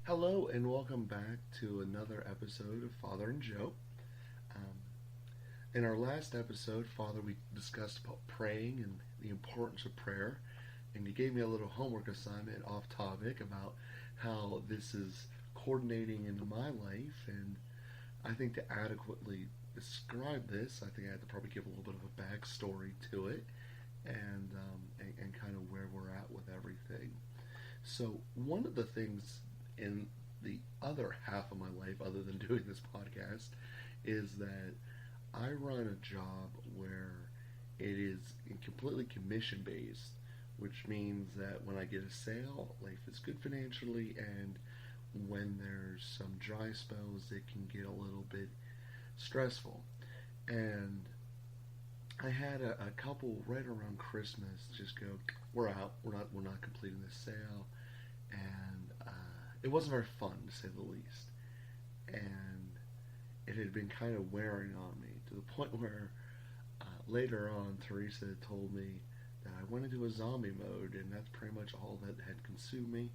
Hello and welcome back to another episode of Father and Joe. Um, in our last episode, Father, we discussed about praying and the importance of prayer, and you gave me a little homework assignment off topic about how this is coordinating into my life. And I think to adequately describe this, I think I have to probably give a little bit of a backstory to it and kind of where we're at with everything. So, one of the things in the other half of my life, other than doing this podcast, is that I run a job where it is completely commission based, which means that when I get a sale, life is good financially, and when there's some dry spells, it can get a little bit stressful. And I had a couple right around Christmas just go, we're out, we're not completing this sale, and it wasn't very fun to say the least. And it had been kind of wearing on me to the point where later on Teresa had told me that I went into a zombie mode, and that's pretty much all that had consumed me.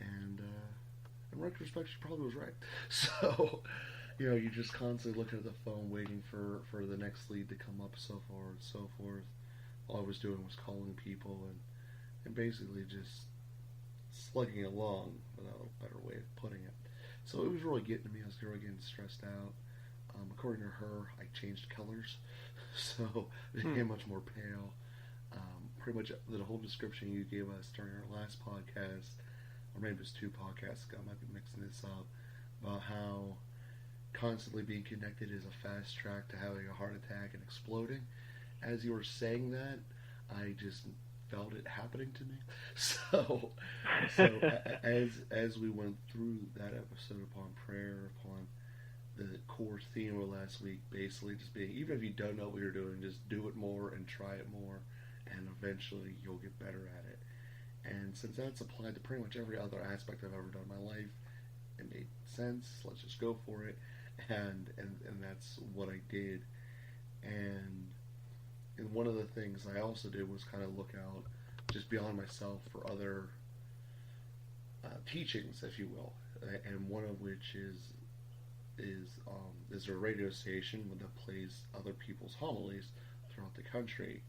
And in retrospect, she probably was right. So, you're just constantly looking at the phone, waiting for the next lead to come up, so forth and so forth. All I was doing was calling people and basically just slugging along, without a better way of putting it. So it was really getting to me. I was really getting stressed out. According to her, I changed colors, so it became much more pale. Pretty much the whole description you gave us during our last podcast, or maybe it was two podcasts ago, I might be mixing this up, about how constantly being connected is a fast track to having a heart attack and exploding. As you were saying that, I just felt it happening to me. So, as we went through that episode upon prayer, upon the core theme of last week, basically just being, even if you don't know what you're doing, just do it more and try it more, and eventually you'll get better at it. And since that's applied to pretty much every other aspect I've ever done in my life, it made sense. Let's just go for it, and that's what I did. And one of the things I also did was kind of look out just beyond myself for other teachings, if you will, and one of which is a radio station that plays other people's homilies throughout the country.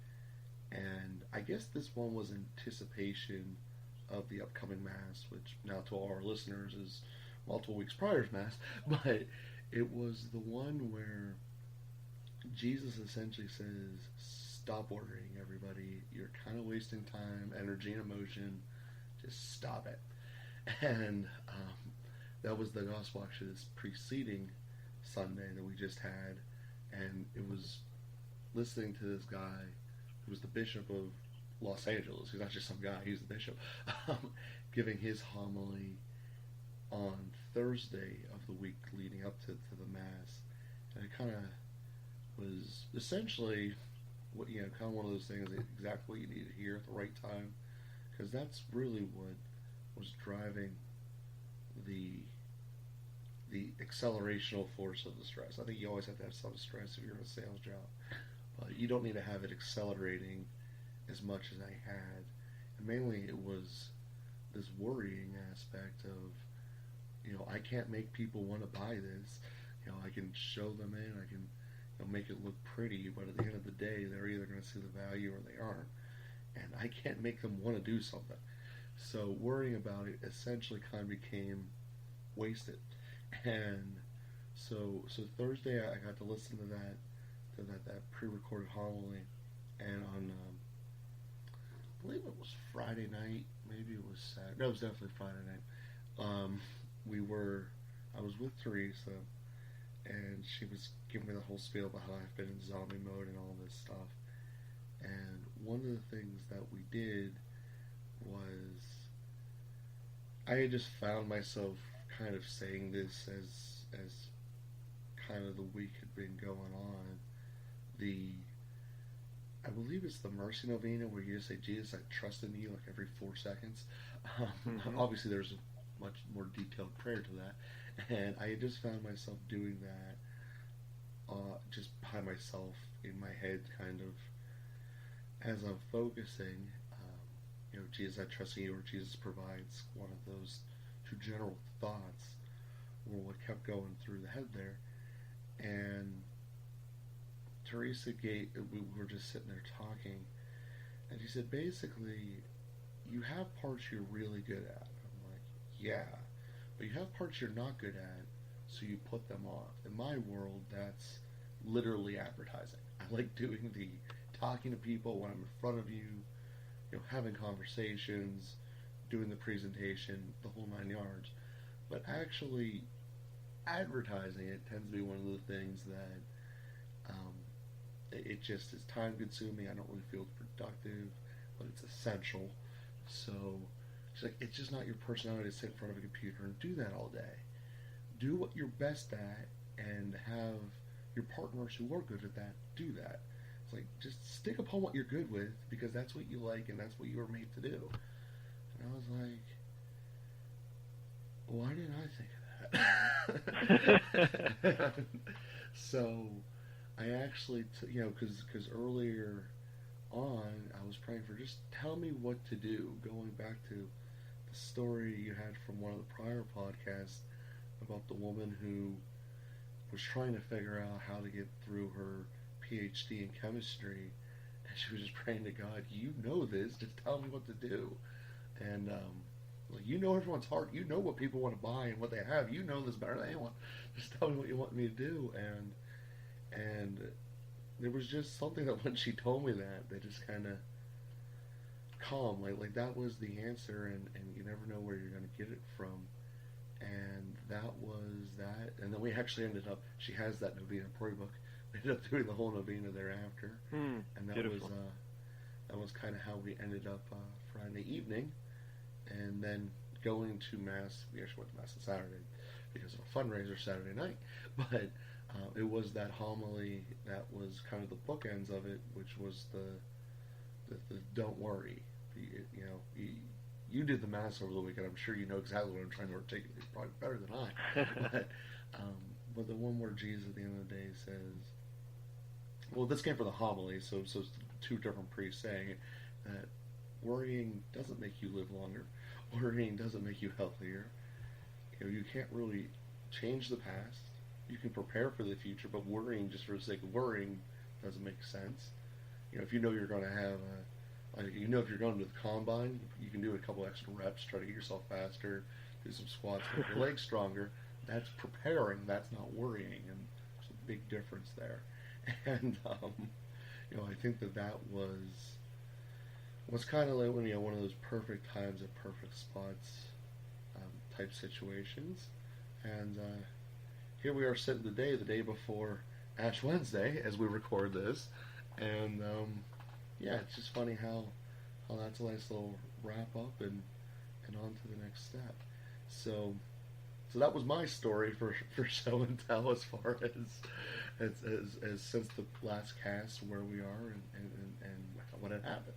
And I guess this one was anticipation of the upcoming Mass, which now to all our listeners is multiple weeks prior to Mass, but it was the one where Jesus essentially says, stop worrying, everybody. You're kind of wasting time, energy, and emotion. Just stop it. And that was the gospel actually this preceding Sunday that we just had. And it was listening to this guy who was the Bishop of Los Angeles. He's not just some guy, he's the bishop, giving his homily on Thursday of the week leading up to the Mass. And it kind of was essentially kind of one of those things, exactly what you need to hear at the right time, because that's really what was driving the accelerational force of the stress. I think you always have to have some stress if you're in a sales job, but you don't need to have it accelerating as much as I had. And mainly it was this worrying aspect of, I can't make people want to buy this. I can show them in, I can make it look pretty, but at the end of the day, they're either going to see the value or they aren't. And I can't make them want to do something. So worrying about it essentially kind of became wasted. And so Thursday I got to listen to that pre-recorded homily, and on I believe it was Friday night, maybe it was Saturday. No, it was definitely Friday night. I was with Teresa, and she was giving me the whole spiel about how I've been in zombie mode and all this stuff. And one of the things that we did was, I had just found myself kind of saying this as kind of the week had been going on. I believe it's the Mercy Novena where you just say, Jesus, I trust in you, like every 4 seconds. Obviously, there's a much more detailed prayer to that. And I had just found myself doing that just by myself in my head, kind of, as I'm focusing. Jesus, I trust in you, or Jesus provides, one of those two general thoughts were what kept going through the head there. And Teresa we were just sitting there talking, and she said, basically, you have parts you're really good at. I'm like, yeah, but you have parts you're not good at, so you put them off. In my world, that's literally advertising. I like doing the talking to people when I'm in front of you, having conversations, doing the presentation, the whole 9 yards. But actually, advertising it tends to be one of the things that it just is time consuming. I don't really feel it's productive, but it's essential. So she's like, it's just not your personality to sit in front of a computer and do that all day. Do what you're best at and have your partners who are good at that do that. It's like, just stick upon what you're good with, because that's what you like and that's what you were made to do. And I was like, why didn't I think of that? So I actually, because earlier on I was praying for, just tell me what to do, going back to the story you had from one of the prior podcasts about the woman who was trying to figure out how to get through her PhD in chemistry, and she was just praying to God, you know this, just tell me what to do. And you know everyone's heart, you know what people want to buy and what they have, you know this better than anyone, just tell me what you want me to do. And there was just something that when she told me that just kind of calm, like that was the answer, and you never know where you're going to get it from. And that was that. And then we actually ended up, she has that novena prayer book, we ended up doing the whole novena thereafter. And that beautiful. Was kind of how we ended up Friday evening, and then going to Mass. We actually went to Mass on Saturday because of a fundraiser Saturday night, but it was that homily that was kind of the bookends of it, which was the don't worry. You did the Mass over the weekend. I'm sure you know exactly what I'm trying to articulate. It's probably better than I. But the one where Jesus at the end of the day says, well, this came from the homily, so it's two different priests saying that worrying doesn't make you live longer. Worrying doesn't make you healthier. You can't really change the past. You can prepare for the future, but worrying just for the sake of worrying doesn't make sense. If you know you're going to have if you're going to the combine, you can do a couple extra reps, try to get yourself faster, do some squats, make your legs stronger. That's preparing. That's not worrying, and there's a big difference there. And I think that was kind of like one of those perfect times at perfect spots type situations. And here we are sitting the day before Ash Wednesday as we record this, and it's just funny how that's a nice little wrap up and on to the next step. So that was my story for show and tell as far as since the last cast, where we are and what had happened.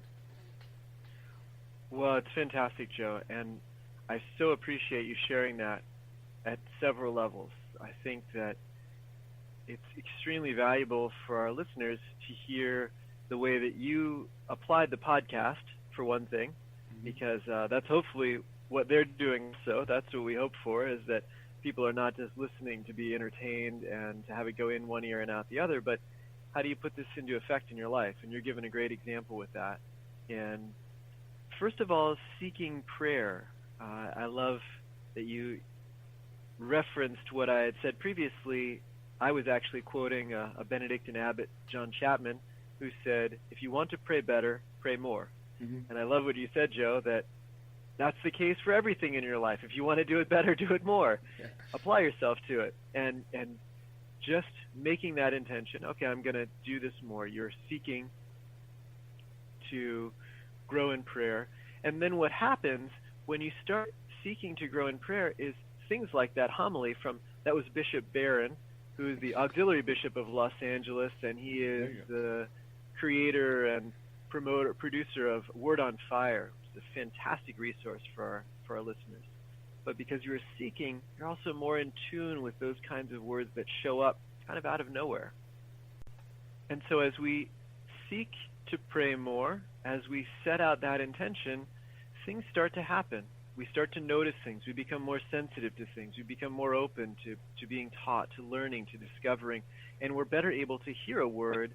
Well, it's fantastic, Joe, and I so appreciate you sharing that at several levels. I think that it's extremely valuable for our listeners to hear the way that you applied the podcast, for one thing, because that's hopefully what they're doing. So that's what we hope for, is that people are not just listening to be entertained and to have it go in one ear and out the other, but how do you put this into effect in your life? And you're given a great example with that. And first of all, seeking prayer. I love that you referenced what I had said previously. I was actually quoting a Benedictine abbot, John Chapman, who said, if you want to pray better, pray more. And I love what you said, Joe, that's the case for everything in your life. If you want to do it better, do it more. Yeah. Apply yourself to it. And just making that intention, okay, I'm going to do this more. You're seeking to grow in prayer. And then what happens when you start seeking to grow in prayer is things like that homily that was Bishop Barron, who is the auxiliary bishop of Los Angeles, and he is the creator and producer of Word on Fire, which is a fantastic resource for our listeners. But because you're seeking, you're also more in tune with those kinds of words that show up kind of out of nowhere. And so as we seek to pray more, as we set out that intention, things start to happen. we start to notice things. We become more sensitive to things. We become more open to being taught, to learning, to discovering. And we're better able to hear a word,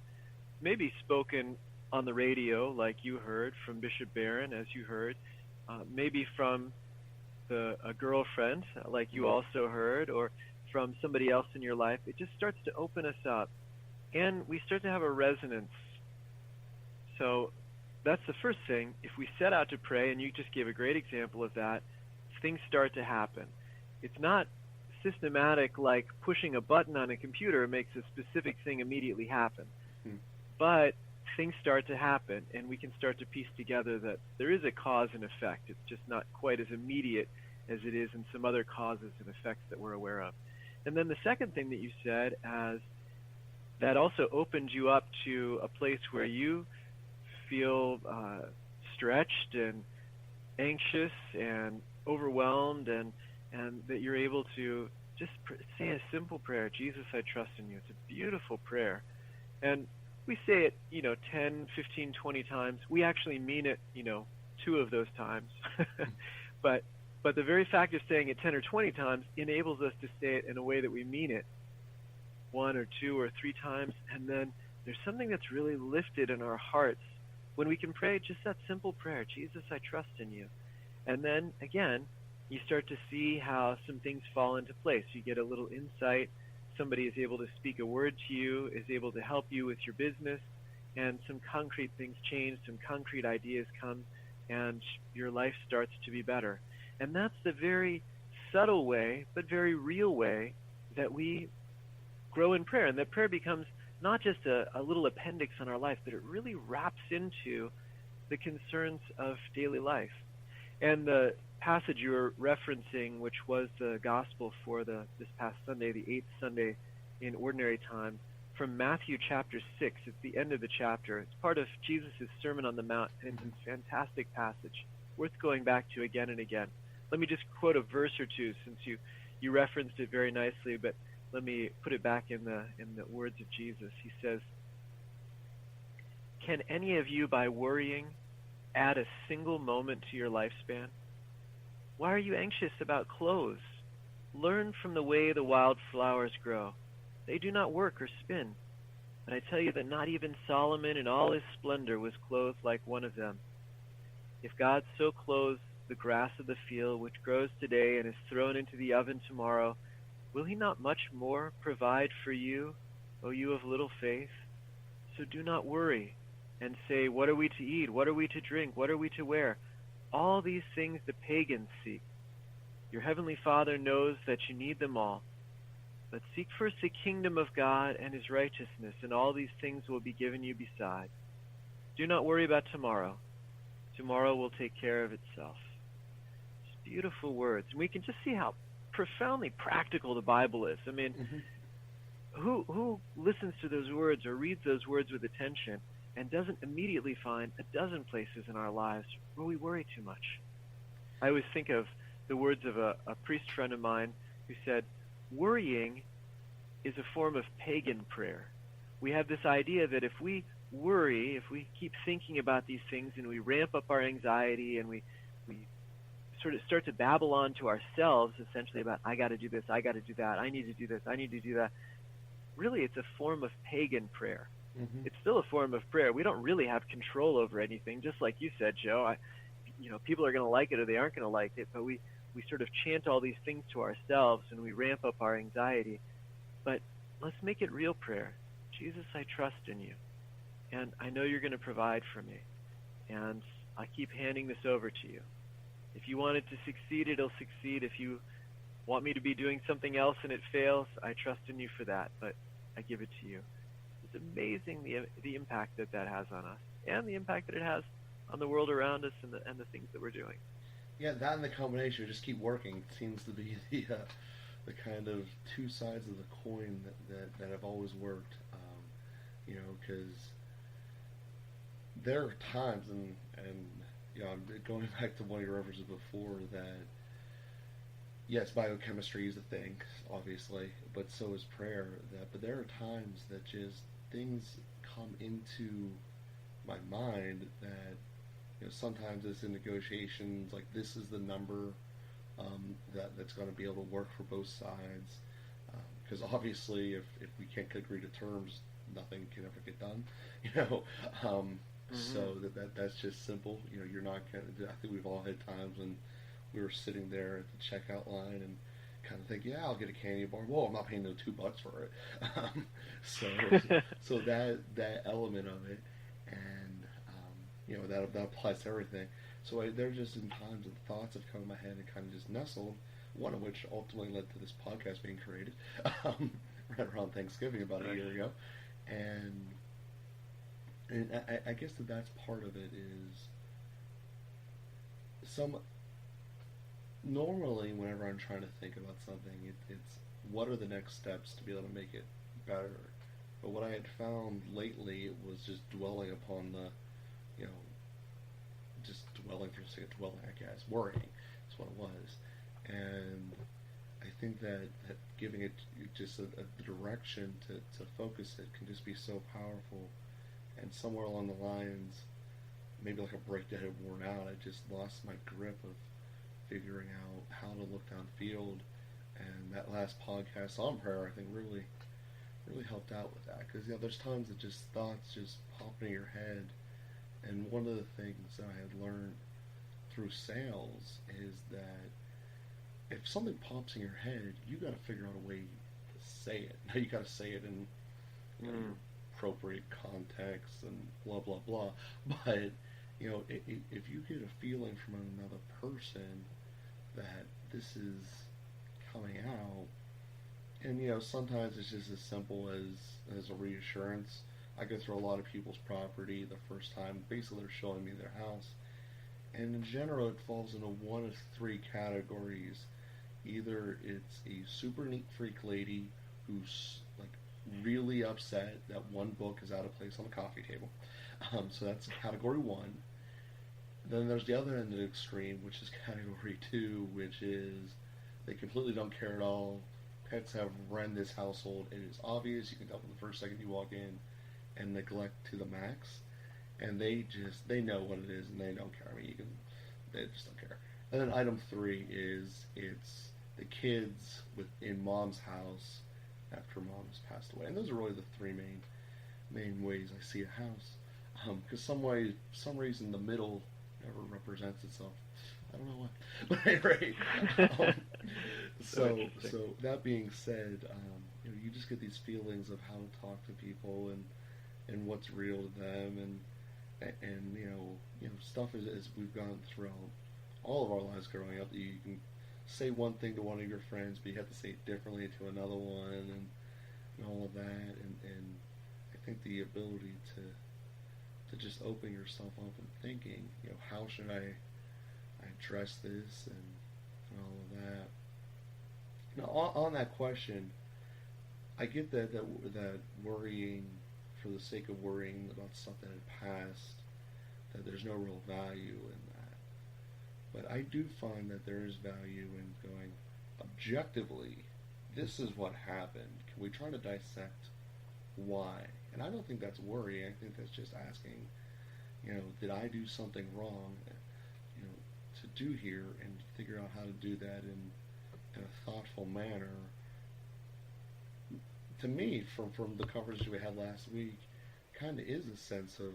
maybe spoken on the radio, like you heard, from Bishop Barron, as you heard, maybe from a girlfriend, like you also heard, or from somebody else in your life. It just starts to open us up. And we start to have a resonance. So that's the first thing. If we set out to pray, and you just gave a great example of that, things start to happen. It's not systematic like pushing a button on a computer makes a specific thing immediately happen. But things start to happen, and we can start to piece together that there is a cause and effect. It's just not quite as immediate as it is in some other causes and effects that we're aware of. And then the second thing that you said, as that also opened you up to a place where you feel stretched and anxious and overwhelmed, and that you're able to just say a simple prayer, Jesus, I trust in you. It's a beautiful prayer. And we say it, 10, 15, 20 times. We actually mean it, 2 of those times. But the very fact of saying it 10 or 20 times enables us to say it in a way that we mean it 1 or 2 or 3 times. And then there's something that's really lifted in our hearts when we can pray just that simple prayer, Jesus, I trust in you. And then, again, you start to see how some things fall into place. You get a little insight. Somebody is able to speak a word to you, is able to help you with your business, and some concrete things change, some concrete ideas come, and your life starts to be better. And that's the very subtle way, but very real way that we grow in prayer, and that prayer becomes not just a little appendix on our life, but it really wraps into the concerns of daily life. And the passage you were referencing, which was the gospel for this past Sunday, the 8th Sunday in Ordinary Time, from Matthew chapter 6. It's the end of the chapter. It's part of Jesus' Sermon on the Mount, and it's a fantastic passage, worth going back to again and again. Let me just quote a verse or two, since you referenced it very nicely, but let me put it back in the words of Jesus. He says, "Can any of you, by worrying, add a single moment to your lifespan? Why are you anxious about clothes? Learn from the way the wild flowers grow. They do not work or spin. But I tell you that not even Solomon in all his splendor was clothed like one of them. If God so clothes the grass of the field, which grows today and is thrown into the oven tomorrow, will he not much more provide for you, O you of little faith? So do not worry and say, what are we to eat? What are we to drink? What are we to wear? All these things the pagans seek. Your heavenly Father knows that you need them all. But seek first the kingdom of God and his righteousness, and all these things will be given you beside. Do not worry about tomorrow. Tomorrow will take care of itself." It's beautiful words. And we can just see how profoundly practical the Bible is. I mean, who listens to those words or reads those words with attention and doesn't immediately find a dozen places in our lives where we worry too much? I always think of the words of a priest friend of mine who said, worrying is a form of pagan prayer. We have this idea that if we worry, if we keep thinking about these things and we ramp up our anxiety and we sort of start to babble on to ourselves essentially about, I got to do this, I got to do that, I need to do this, I need to do that. Really, it's a form of pagan prayer. It's still a form of prayer. We don't really have control over anything, just like you said, Joe. People are going to like it or they aren't going to like it, but we sort of chant all these things to ourselves and we ramp up our anxiety. But let's make it real prayer. Jesus, I trust in you, and I know you're going to provide for me, and I keep handing this over to you. If you want it to succeed, it'll succeed. If you want me to be doing something else and it fails, I trust in you for that, but I give it to you. It's amazing the impact that has on us, and the impact that it has on the world around us and the things that we're doing. Yeah, that and the combination, just keep working, seems to be the kind of two sides of the coin that have always worked. Because there are times, and I'm going back to one of your references before, that yes, biochemistry is a thing, obviously, but so is prayer. But there are times that just things come into my mind that sometimes it's in negotiations, like this is the number that's going to be able to work for both sides. Because obviously, if we can't agree to terms, nothing can ever get done. You know, so that's just simple. You're not going to. I think we've all had times when we were sitting there at the checkout line and kind of think, yeah, I'll get a candy bar. Whoa, I'm not paying no $2 for it. So so that element of it, and that applies to everything. So there just in times that thoughts have come in my head and kind of just nestled. One of which ultimately led to this podcast being created, right around Thanksgiving about a year ago, and I guess that's part of it is normally whenever I'm trying to think about something, it's what are the next steps to be able to make it better. But what I had found lately, it was just dwelling upon just dwelling for the sake of dwelling, I guess, worrying. That's what it was. And I think that giving it just a direction to focus it can just be so powerful. And somewhere along the lines, maybe like a break that had worn out, I just lost my grip of figuring out how to look downfield. And that last podcast on prayer, I think, really helped out with that. Because there's times that just thoughts just pop into your head. And one of the things that I had learned through sales is that if something pops in your head, you got to figure out a way to say it. Now you got to say it in appropriate context and blah blah blah. But if you get a feeling from another person that this is coming out, and sometimes it's just as simple as a reassurance. I go through a lot of people's property the first time. Basically, they're showing me their house, and in general, it falls into one of three categories. Either it's a super neat freak lady who's like really upset that one book is out of place on the coffee table. So that's category one. Then there's the other end of the extreme, which is category two, which is they completely don't care at all. Pets have run this household. It is obvious. You can tell from the first second you walk in, and neglect to the max. And they know what it is, and they don't care. I mean, they just don't care. And then item three is it's the kids in mom's house after mom has passed away. And those are really the three main ways I see a house. Because some reason the middle never represents itself. I don't know why. But anyway, so that being said, you just get these feelings of how to talk to people and what's real to them, and stuff as we've gone throughout all of our lives growing up. You can say one thing to one of your friends, but you have to say it differently to another one, and all of that. And I think the ability to just open yourself up and thinking, how should I address this and all of that. On that question, I get that worrying for the sake of worrying about stuff that had passed, that there's no real value in that. But I do find that there is value in going objectively, this is what happened. Can we try to dissect why? And I don't think that's worrying. I think that's just asking, did I do something wrong, to do here, and figure out how to do that in a thoughtful manner. To me, from the conversation we had last week, kind of is a sense of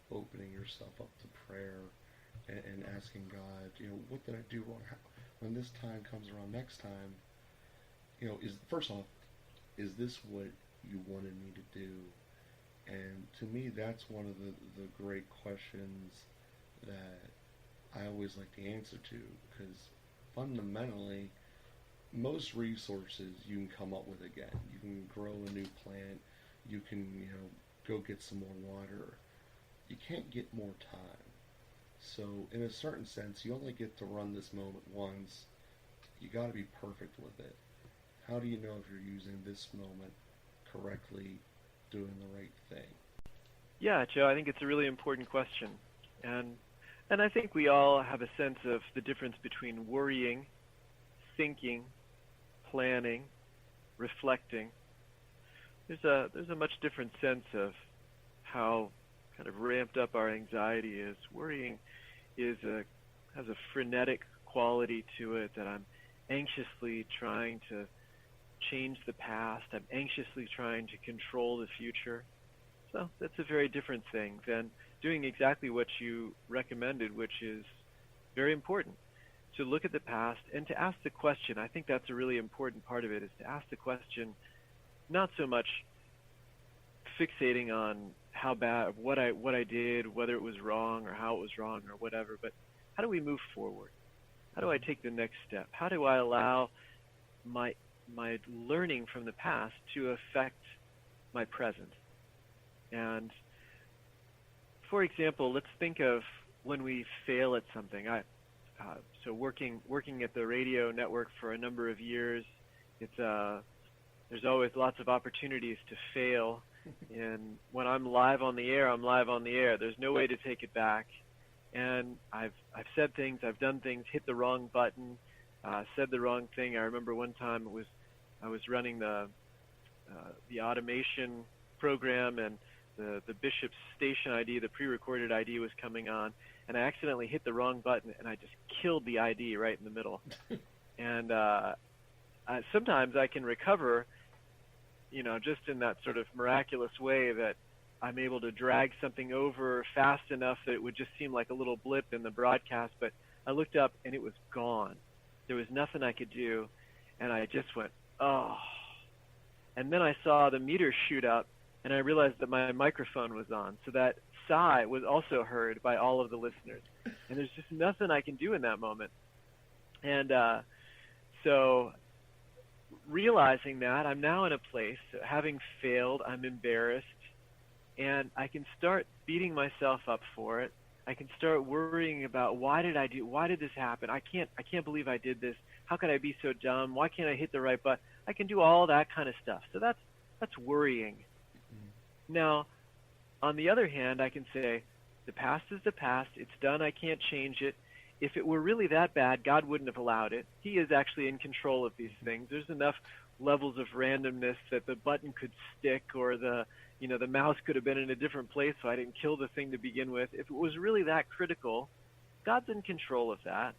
opening yourself up to prayer and asking God, what did I do wrong? When this time comes around next time, first off, is this what you wanted me to do? And to me, that's one of the great questions that I always like to answer to, because fundamentally, most resources you can come up with again. You can grow a new plant. You can, go get some more water. You can't get more time. So, in a certain sense, you only get to run this moment once. You got to be perfect with it. How do you know if you're using this moment correctly, doing the right thing? Yeah, Joe, I think it's a really important question. And I think we all have a sense of the difference between worrying, thinking, planning, reflecting. There's a much different sense of how kind of ramped up our anxiety is. Worrying has a frenetic quality to it, that I'm anxiously trying to change the past. I'm anxiously trying to control the future. So that's a very different thing than doing exactly what you recommended, which is very important, to look at the past and to ask the question. I think that's a really important part of it, is to ask the question, not so much fixating on how bad, what I did, whether it was wrong or how it was wrong or whatever, but how do we move forward? How do I take the next step? How do I allow my learning from the past to affect my present? And for example, let's think of when we fail at something. So working at the radio network for a number of years, there's always lots of opportunities to fail. And when I'm live on the air, I'm live on the air. There's no way to take it back. And I've said things, I've done things, hit the wrong button, said the wrong thing. I remember one time I was running the automation program, and the Bishop's station ID, the pre-recorded ID, was coming on, and I accidentally hit the wrong button, and I just killed the ID right in the middle. And sometimes I can recover, just in that sort of miraculous way that I'm able to drag something over fast enough that it would just seem like a little blip in the broadcast, but I looked up and it was gone. There was nothing I could do, and I just went, oh. And then I saw the meter shoot up, and I realized that my microphone was on, so that sigh was also heard by all of the listeners. And there's just nothing I can do in that moment. And so realizing that, I'm now in a place, having failed, I'm embarrassed, and I can start beating myself up for it. I can start worrying about why did this happen? I can't believe I did this. How could I be so dumb? Why can't I hit the right button? I can do all that kind of stuff. So that's worrying. Mm-hmm. Now, on the other hand, I can say, the past is the past. It's done. I can't change it. If it were really that bad, God wouldn't have allowed it. He is actually in control of these things. There's enough levels of randomness that the button could stick, or the mouse could have been in a different place, so I didn't kill the thing to begin with. If it was really that critical, God's in control of that.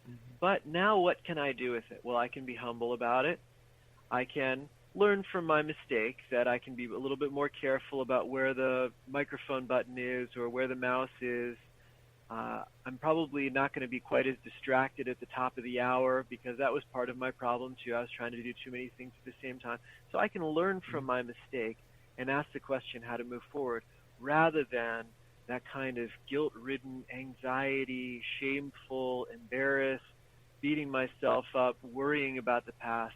Mm-hmm. But now what can I do with it? Well, I can be humble about it. I can learn from my mistake, that I can be a little bit more careful about where the microphone button is or where the mouse is. I'm probably not going to be quite as distracted at the top of the hour, because that was part of my problem too. I was trying to do too many things at the same time. So I can learn from my mistake and ask the question how to move forward, rather than that kind of guilt-ridden, anxiety, shameful, embarrassed, beating myself up, worrying about the past.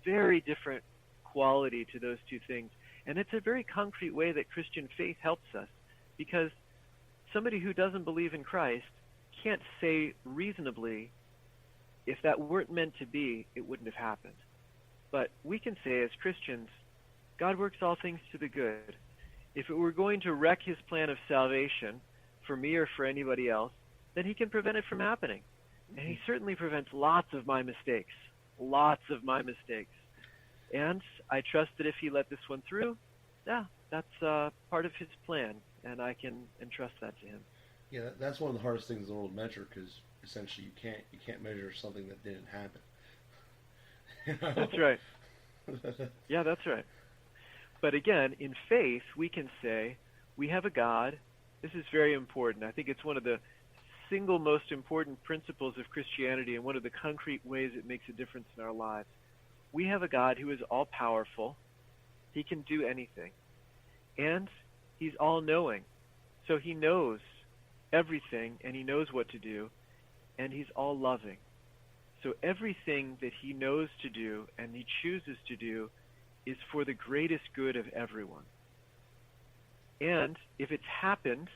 Very different quality to those two things. And it's a very concrete way that Christian faith helps us, because somebody who doesn't believe in Christ can't say reasonably, if that weren't meant to be, it wouldn't have happened. But we can say as Christians, God works all things to the good. If it were going to wreck his plan of salvation for me or for anybody else, then he can prevent it from happening. And he certainly prevents lots of my mistakes. And I trust that if he let this one through, that's part of his plan, and I can entrust that to him. Yeah, that's one of the hardest things in the world to measure, because essentially you can't measure something that didn't happen. That's right. Yeah, that's right. But again, in faith, we can say, we have a God. This is very important. I think it's one of the single most important principles of Christianity, and one of the concrete ways it makes a difference in our lives. We have a God who is all-powerful. He can do anything. And he's all-knowing. So he knows everything, and he knows what to do, and he's all-loving. So everything that he knows to do and he chooses to do is for the greatest good of everyone. And if it's happened,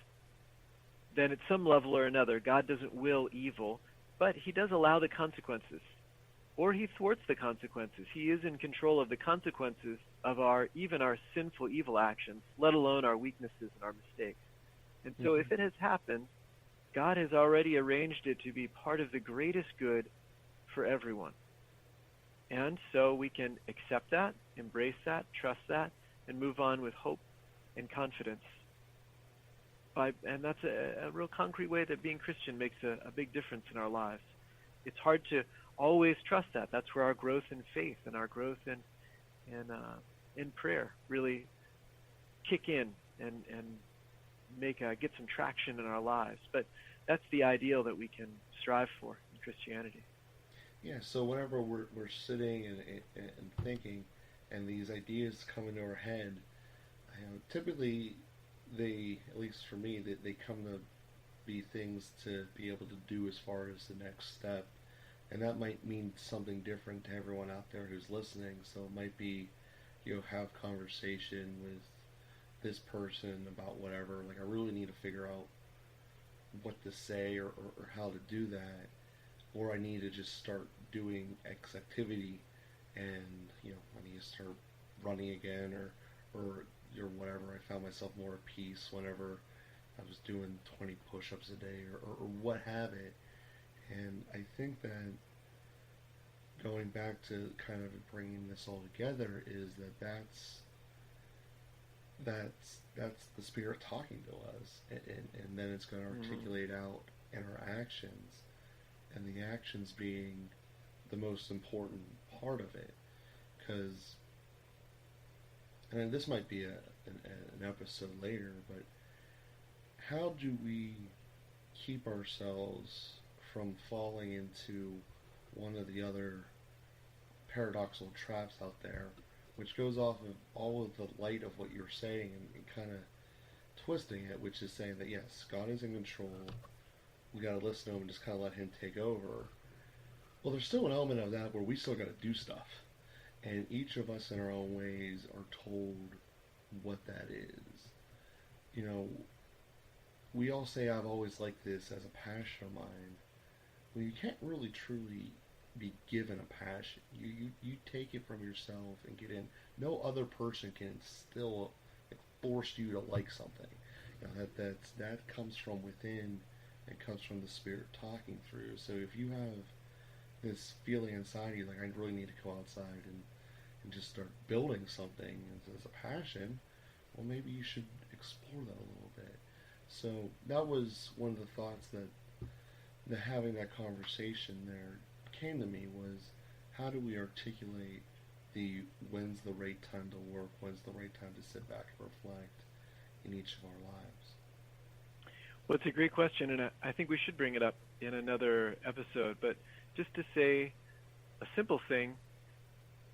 then at some level or another, God doesn't will evil, but he does allow the consequences, or he thwarts the consequences. He is in control of the consequences of even our sinful evil actions, let alone our weaknesses and our mistakes. And so if it has happened, God has already arranged it to be part of the greatest good for everyone. And so we can accept that, embrace that, trust that, and move on with hope and confidence. And that's a real concrete way that being Christian makes a big difference in our lives. It's hard to always trust that. That's where our growth in faith and our growth in prayer really kick in and make get some traction in our lives. But that's the ideal that we can strive for in Christianity. Yeah, so whenever we're sitting and thinking, and these ideas come into our head, typically they, at least for me, they come to be things to be able to do as far as the next step. And that might mean something different to everyone out there who's listening. So it might be, have conversation with this person about whatever. Like, I really need to figure out what to say or how to do that. Or I need to just start doing X activity, and I need to start running again, or whatever. I found myself more at peace whenever I was doing 20 push-ups a day, or what have it. And I think that going back to kind of bringing this all together is that's the Spirit talking to us, and then it's going to articulate out in our actions. And the actions being the most important part of it, because, and this might be an episode later, but how do we keep ourselves from falling into one of the other paradoxical traps out there, which goes off of all of the light of what you're saying and kind of twisting it, which is saying that yes, God is in control. We got to listen to him and just kind of let him take over. Well, there's still an element of that where we still got to do stuff. And each of us in our own ways are told what that is. We all say, I've always liked this as a passion of mine. Well, you can't really truly be given a passion. You take it from yourself and get in. No other person can still force you to like something. That comes from within. It comes from the Spirit talking through. So if you have this feeling inside you, like I really need to go outside and just start building something as a passion, well, maybe you should explore that a little bit. So that was one of the thoughts that having that conversation there came to me, was how do we articulate when's the right time to work, when's the right time to sit back and reflect in each of our lives. Well, it's a great question, and I think we should bring it up in another episode. But just to say a simple thing,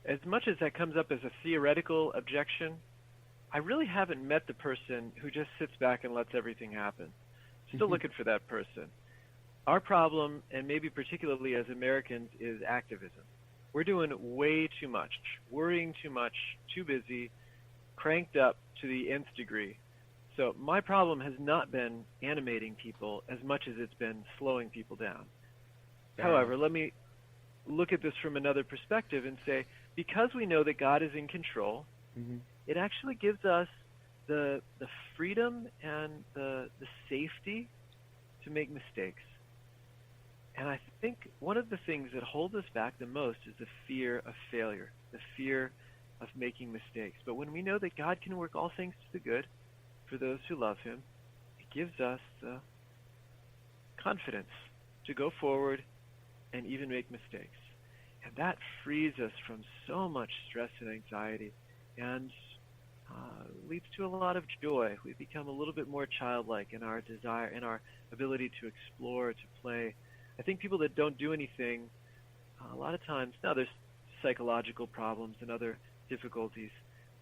as much as that comes up as a theoretical objection, I really haven't met the person who just sits back and lets everything happen. Still looking for that person. Our problem, and maybe particularly as Americans, is activism. We're doing way too much, worrying too much, too busy, cranked up to the nth degree. So my problem has not been animating people as much as it's been slowing people down. However, let me look at this from another perspective and say, because we know that God is in control, it actually gives us the freedom and the safety to make mistakes. And I think one of the things that holds us back the most is the fear of failure, the fear of making mistakes. But when we know that God can work all things to the good for those who love him, it gives us the confidence to go forward and even make mistakes. And that frees us from so much stress and anxiety, and leads to a lot of joy. We become a little bit more childlike in our desire, in our ability to explore, to play. I think people that don't do anything, a lot of times, now there's psychological problems and other difficulties,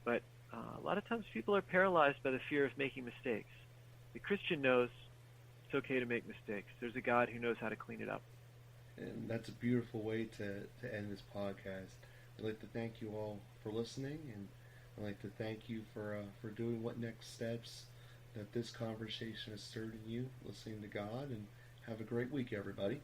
but a lot of times people are paralyzed by the fear of making mistakes. The Christian knows it's okay to make mistakes. There's a God who knows how to clean it up. And that's a beautiful way to end this podcast. I'd like to thank you all for listening, and I'd like to thank you for doing what next steps that this conversation has stirred in you, listening to God, and have a great week, everybody.